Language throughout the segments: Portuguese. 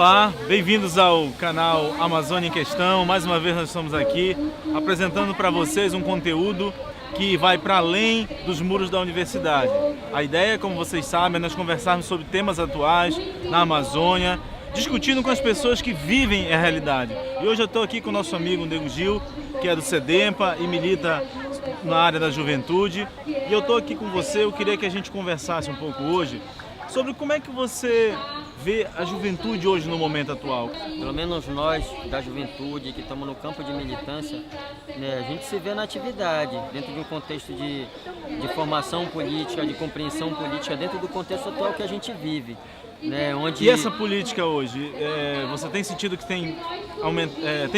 Olá, bem-vindos ao canal Amazônia em Questão. Mais uma vez nós estamos aqui apresentando para vocês um conteúdo que vai para além dos muros da universidade. A ideia, como vocês sabem, é nós conversarmos sobre temas atuais na Amazônia, discutindo com as pessoas que vivem a realidade. E hoje eu estou aqui com o nosso amigo Nego Gil, que é do CEDEMPA e milita na área da juventude. E eu estou aqui com você, eu queria que a gente conversasse um pouco hoje sobre como é que você vê a juventude hoje no momento atual. Pelo menos nós da juventude que estamos no campo de militância, né, a gente se vê na atividade, dentro de um contexto de formação política, de compreensão política, dentro do contexto atual que a gente vive. Né, onde... E essa política hoje, você tem sentido que tem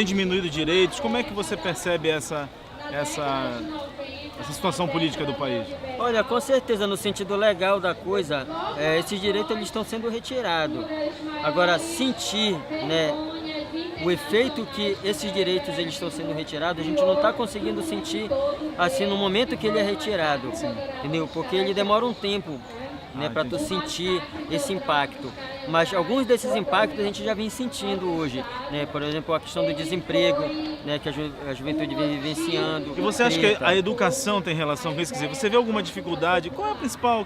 diminuído direitos? Como é que você percebe essa situação política do país? Olha, com certeza, no sentido legal da coisa, esses direitos eles estão sendo retirados. Agora, sentir, né, o efeito que esses direitos eles estão sendo retirados, a gente não está conseguindo sentir assim no momento que ele é retirado. Sim. Entendeu? Porque ele demora um tempo, né, para tu sentir esse impacto. Mas alguns desses impactos a gente já vem sentindo hoje, né? Por exemplo, a questão do desemprego, né, que a juventude vem vivenciando. E você acha que a educação tem relação com isso? Quer dizer, você vê alguma dificuldade? Qual é a principal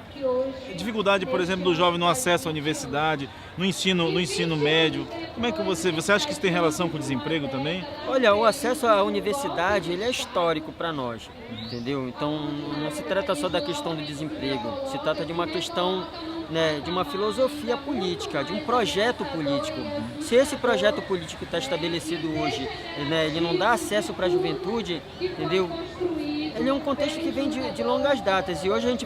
dificuldade, por exemplo, do jovem no acesso à universidade, no ensino médio? Como é que você acha que isso tem relação com o desemprego também? Olha, o acesso à universidade, ele é histórico para nós, entendeu? Então, não se trata só da questão do desemprego, se trata de uma questão, né, de uma filosofia política, de um projeto político. Se esse projeto político está estabelecido hoje, né, ele não dá acesso para a juventude, entendeu? Ele é um contexto que vem de longas datas e hoje a gente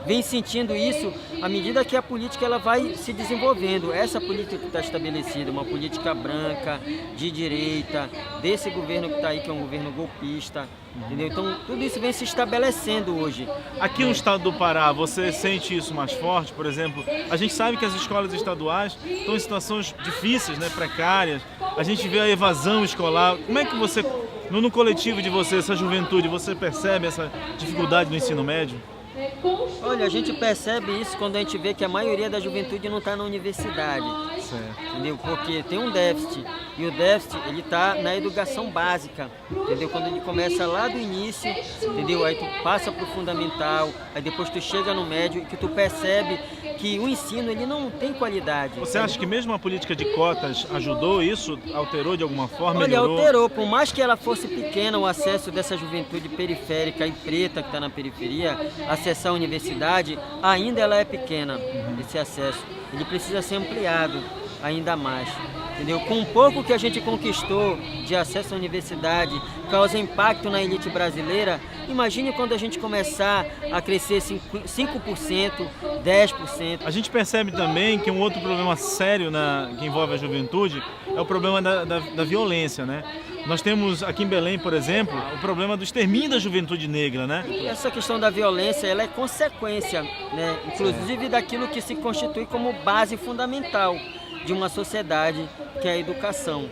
vem sentindo isso à medida que a política ela vai se desenvolvendo. Essa política que está estabelecida, uma política branca, de direita, desse governo que está aí, que é um governo golpista, entendeu? Então tudo isso vem se estabelecendo hoje. Aqui no estado do Pará, você sente isso mais forte? Por exemplo, a gente sabe que as escolas estaduais estão em situações difíceis, né, precárias. A gente vê a evasão escolar. Como é que você... No coletivo de você, essa juventude, você percebe essa dificuldade no ensino médio? Olha, a gente percebe isso quando a gente vê que a maioria da juventude não está na universidade. Certo. Entendeu? Porque tem um déficit, e o déficit ele está na educação básica, entendeu? Quando ele começa lá do início, entendeu? Aí tu passa para o fundamental, aí depois tu chega no médio e que tu percebe que o ensino ele não tem qualidade. Você acha que mesmo a política de cotas ajudou isso? Alterou de alguma forma? Olha, melhorou? Alterou. Por mais que ela fosse pequena, o acesso dessa juventude periférica e preta que está na periferia, acessar a universidade, ainda ela é pequena, esse acesso. Ele precisa ser ampliado ainda mais. Entendeu? Com um pouco que a gente conquistou de acesso à universidade, causa impacto na elite brasileira, imagine quando a gente começar a crescer 5%, 10%. A gente percebe também que um outro problema sério que envolve a juventude é o problema da violência, né? Nós temos aqui em Belém, por exemplo, o problema do extermínio da juventude negra, né? E essa questão da violência, ela é consequência, né? Inclusive daquilo que se constitui como base fundamental de uma sociedade, que é a educação.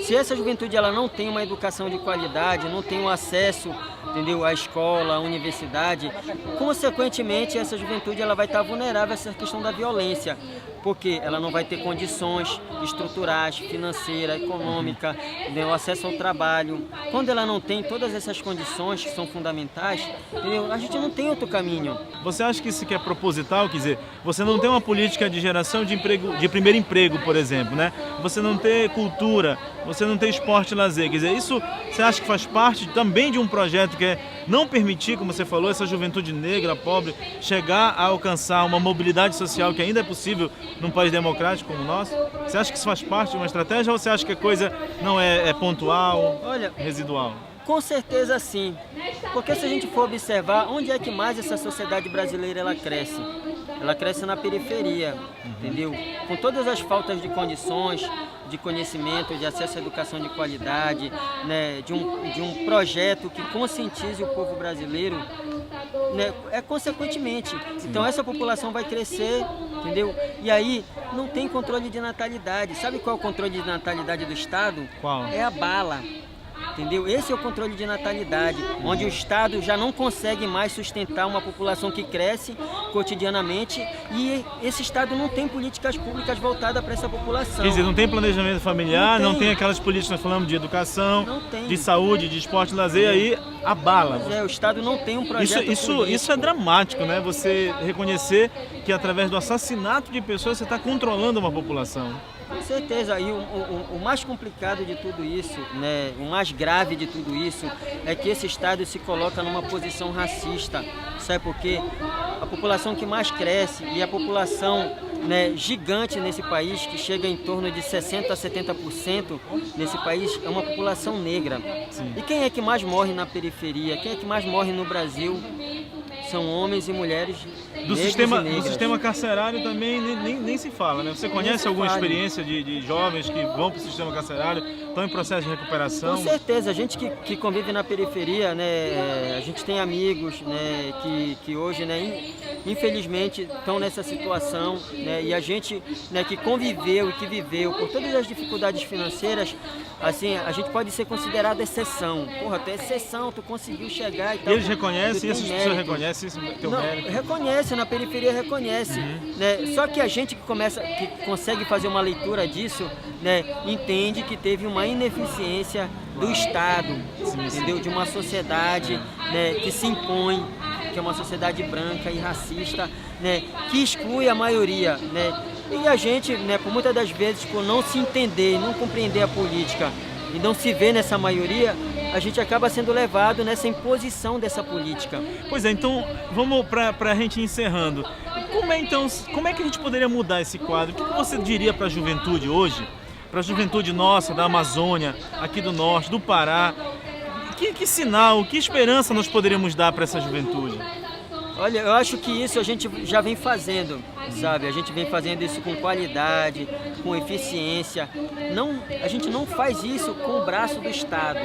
Se essa juventude ela não tem uma educação de qualidade, não tem um acesso, entendeu, à escola, à universidade, consequentemente essa juventude ela vai estar vulnerável a essa questão da violência, porque ela não vai ter condições estruturais, financeira, econômica, o acesso ao trabalho. Quando ela não tem todas essas condições que são fundamentais, entendeu, a gente não tem outro caminho. Você acha que isso aqui é proposital? Quer dizer, você não tem uma política de geração de emprego, de primeiro emprego, por exemplo, né? Você não tem cultura, você não tem esporte e lazer. Quer dizer, isso você acha que faz parte também de um projeto que é não permitir, como você falou, essa juventude negra, pobre, chegar a alcançar uma mobilidade social que ainda é possível num país democrático como o nosso? Você acha que isso faz parte de uma estratégia ou você acha que a coisa não é pontual, olha, residual? Com certeza sim, porque se a gente for observar, onde é que mais essa sociedade brasileira ela cresce? Ela cresce na periferia, entendeu? Com todas as faltas de condições, de conhecimento, de acesso à educação de qualidade, né, de um projeto que conscientize o povo brasileiro, né, consequentemente. Então essa população vai crescer, entendeu? E aí não tem controle de natalidade. Sabe qual é o controle de natalidade do Estado? Qual? É a bala. Entendeu? Esse é o controle de natalidade, onde o Estado já não consegue mais sustentar uma população que cresce cotidianamente, e esse Estado não tem políticas públicas voltadas para essa população. Quer dizer, não tem planejamento familiar, não Não tem tem. aquelas políticas que nós falamos de educação, Não tem. de saúde, de esporte e lazer, aí abala. Pois é, o Estado não tem um projeto político. Isso é dramático, né? Você reconhecer que através do assassinato de pessoas você está controlando uma população. Com certeza, e o mais complicado de tudo isso, né, o mais grave de tudo isso, é que esse Estado se coloca numa posição racista, sabe por quê? A população que mais cresce e a população, né, gigante nesse país, que chega em torno de 60% a 70% nesse país, é uma população negra. Sim. E quem é que mais morre na periferia? Quem é que mais morre no Brasil? São homens e mulheres Do negros sistema, e negras. do sistema carcerário também nem se fala, né? Você conhece se alguma fala. experiência de jovens que vão para o sistema carcerário, estão em processo de recuperação? Com certeza, a gente que convive na periferia, né, a gente tem amigos, né, que hoje, né, infelizmente estão nessa situação, né, e a gente, né, que conviveu e que viveu por todas as dificuldades financeiras, assim, a gente pode ser considerado exceção. Porra, tu é exceção, tu conseguiu chegar e tal. Eles reconhecem, tu essas tem pessoas mérito. reconhecem esse teu Não, mérito? reconhece, na periferia reconhece, né? Só que a gente que consegue fazer uma leitura disso, né, entende que teve uma ineficiência do Estado, entendeu? De uma sociedade, né, que se impõe, que é uma sociedade branca e racista, né, que exclui a maioria, né? E a gente, né, por muitas das vezes, por não se entender, não compreender a política e não se ver nessa maioria, a gente acaba sendo levado nessa imposição dessa política. Pois é, então vamos para a gente ir encerrando. Como é que a gente poderia mudar esse quadro? O que você diria para a juventude hoje? Para a juventude nossa, da Amazônia, aqui do Norte, do Pará? Que sinal, que esperança nós poderíamos dar para essa juventude? Olha, eu acho que isso a gente já vem fazendo, sabe? A gente vem fazendo isso com qualidade, com eficiência. A gente não faz isso com o braço do Estado,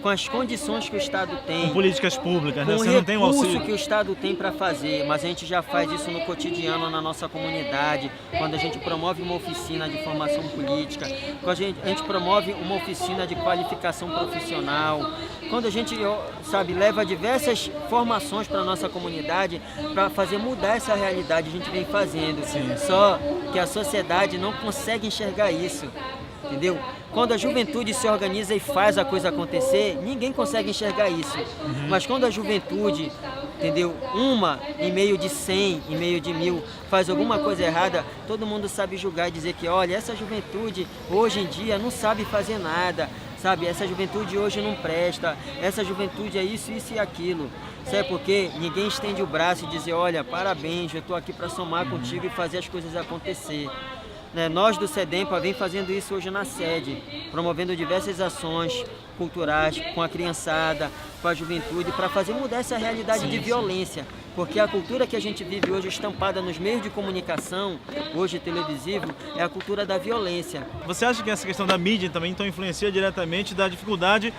com as condições que o Estado tem, Com políticas públicas, né? com o Você não tem o recurso auxílio. que o Estado tem para fazer, mas a gente já faz isso no cotidiano, na nossa comunidade, quando a gente promove uma oficina de formação política, quando a gente promove uma oficina de qualificação profissional, quando a gente, sabe, leva diversas formações para a nossa comunidade para fazer mudar essa realidade, a gente vem fazendo. Só que a sociedade não consegue enxergar isso. Entendeu? Quando a juventude se organiza e faz a coisa acontecer, ninguém consegue enxergar isso. Mas quando a juventude, entendeu? Uma em meio de 100, em meio de 1000, faz alguma coisa errada, todo mundo sabe julgar e dizer que, olha, essa juventude hoje em dia não sabe fazer nada, sabe? Essa juventude hoje não presta, essa juventude é isso, isso e aquilo. Sabe por quê? Ninguém estende o braço e diz, olha, parabéns, eu estou aqui para somar contigo e fazer as coisas acontecer. Né? Nós do SEDEMPA vem fazendo isso hoje na sede, promovendo diversas ações culturais com a criançada, com a juventude, para fazer mudar essa realidade de violência. Porque a cultura que a gente vive hoje estampada nos meios de comunicação, hoje televisivo, é a cultura da violência. Você acha que essa questão da mídia também então influencia diretamente da dificuldade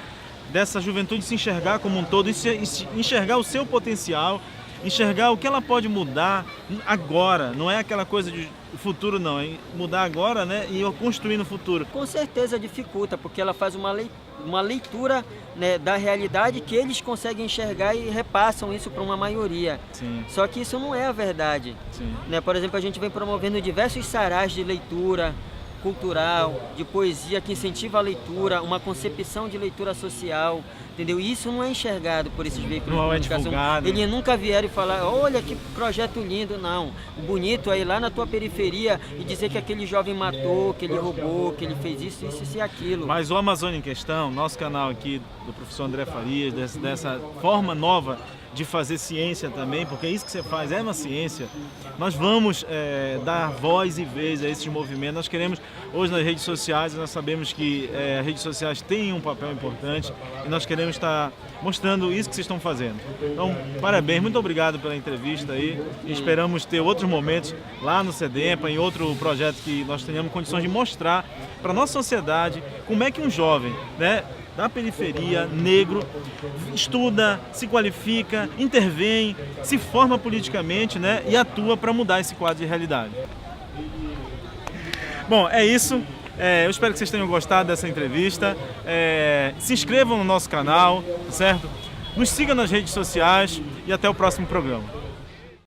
dessa juventude se enxergar como um todo, enxergar o seu potencial, enxergar o que ela pode mudar agora? Não é aquela coisa de futuro, não, é mudar agora, né, e construir no futuro. Com certeza dificulta, porque ela faz uma leitura, né, da realidade que eles conseguem enxergar e repassam isso para uma maioria. Sim. Só que isso não é a verdade. Sim. Né? Por exemplo, a gente vem promovendo diversos sarás de leitura cultural, de poesia que incentiva a leitura, uma concepção de leitura social, entendeu? E isso não é enxergado por esses veículos de Não é comunicação. divulgado. Eles nunca vieram e falar, olha que projeto lindo, não. O bonito é ir lá na tua periferia e dizer que aquele jovem matou, que ele roubou, que ele fez isso, isso e aquilo. Mas o Amazônia em Questão, nosso canal aqui do professor André Farias, dessa forma nova de fazer ciência também, porque é isso que você faz, é uma ciência. Nós vamos dar voz e vez a esses movimentos. Nós queremos, hoje nas redes sociais, nós sabemos que as redes sociais têm um papel importante e nós queremos estar mostrando isso que vocês estão fazendo. Então, parabéns, muito obrigado pela entrevista aí. E esperamos ter outros momentos lá no SEDEMPA, em outro projeto que nós tenhamos condições de mostrar para a nossa sociedade como é que um jovem, né, da periferia, negro, estuda, se qualifica, intervém, se forma politicamente, né, e atua para mudar esse quadro de realidade. Bom, é isso. Eu espero que vocês tenham gostado dessa entrevista. Se inscrevam no nosso canal, certo? Nos sigam nas redes sociais e até o próximo programa.